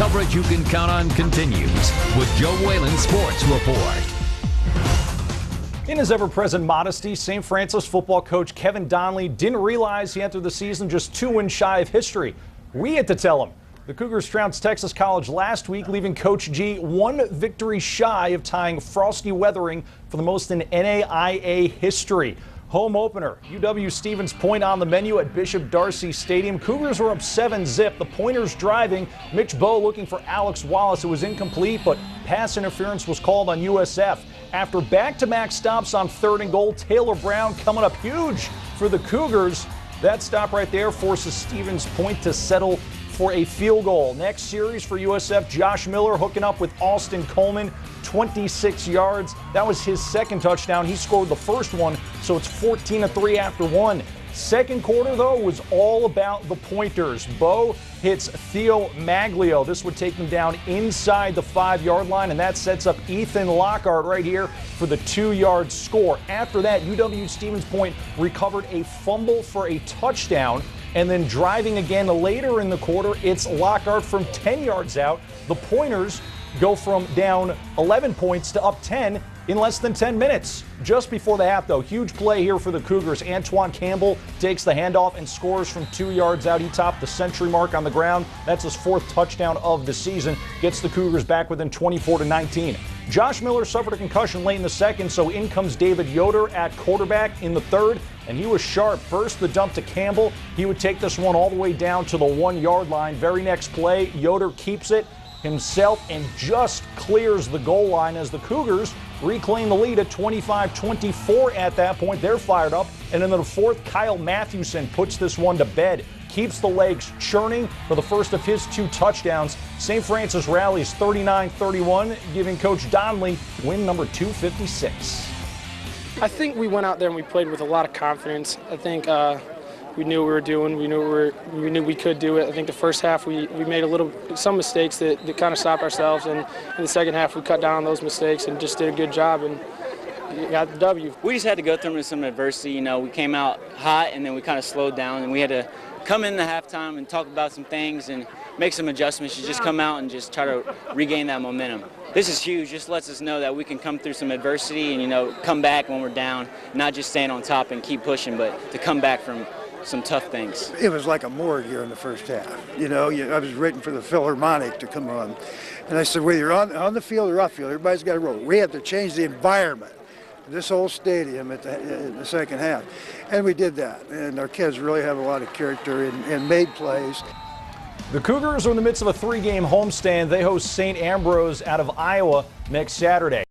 Coverage you can count on continues with Joe Whalen Sports Report. In his ever-present modesty, St. Francis football coach Kevin Donnelly didn't realize he entered the season just 2 wins shy of history. We had to tell him. The Cougars trounced Texas College last week, leaving Coach G 1 victory shy of tying Frosty Weathering for the most in NAIA history. Home opener, UW Stevens Point on the menu at Bishop Darcy Stadium. Cougars were up 7-zip. The Pointers driving. Mitch Bowe looking for Alex Wallace. It was incomplete, but pass interference was called on USF. After back-to-back stops on 3rd and goal, Taylor Brown coming up huge for the Cougars. That stop right there forces Stevens Point to settle for a field goal. Next series for USF, Josh Miller hooking up with Austin Coleman, 26 yards. That was his second touchdown. He scored the first one, so it's 14-3 after one. Second quarter, though, was all about the Pointers. Bowe hits Theo Maglio. This would take them down inside the 5-yard line, and that sets up Ethan Lockhart right here for the 2-yard score. After that, UW Stevens Point recovered a fumble for a touchdown, and then driving again later in the quarter, it's Lockhart from 10 yards out. The Pointers go from down 11 points to up 10 in less than 10 minutes. Just before the half, though, huge play here for the Cougars. Antoine Campbell takes the handoff and scores from 2 yards out. He topped the century mark on the ground. That's his 4th touchdown of the season. Gets the Cougars back within 24-19. Josh Miller suffered a concussion late in the second, so in comes David Yoder at quarterback in the third, and he was sharp. First, the dump to Campbell. He would take this one all the way down to the 1-yard line. Very next play, Yoder keeps it himself and just clears the goal line as the Cougars reclaim the lead at 25-24 at that point. They're fired up. And in the fourth, Kyle Mathewson puts this one to bed. Keeps the legs churning for the first of his 2 touchdowns. St. Francis rallies 39-31, giving Coach Donnelly win number 256. I think we went out there and we played with a lot of confidence. I think we knew what we were doing. We knew we could do it. I think the first half we made some mistakes that kind of stopped ourselves, and in the second half we cut down on those mistakes and just did a good job and got the W. We just had to go through some adversity. You know, we came out hot and then we kind of slowed down, and we had to come in the halftime and talk about some things and make some adjustments. You just come out and just try to regain that momentum. This is huge. Just lets us know that we can come through some adversity and, you know, come back when we're down, not just stand on top and keep pushing, but to come back from some tough things. It was like a morgue here in the first half. You know, I was waiting for the Philharmonic to come on. And I said, whether you're on the field or off field, everybody's got to roll. We had to change the environment, this whole stadium in the second half. And we did that. And our kids really have a lot of character and made plays. The Cougars are in the midst of a 3-game homestand. They host St. Ambrose out of Iowa next Saturday.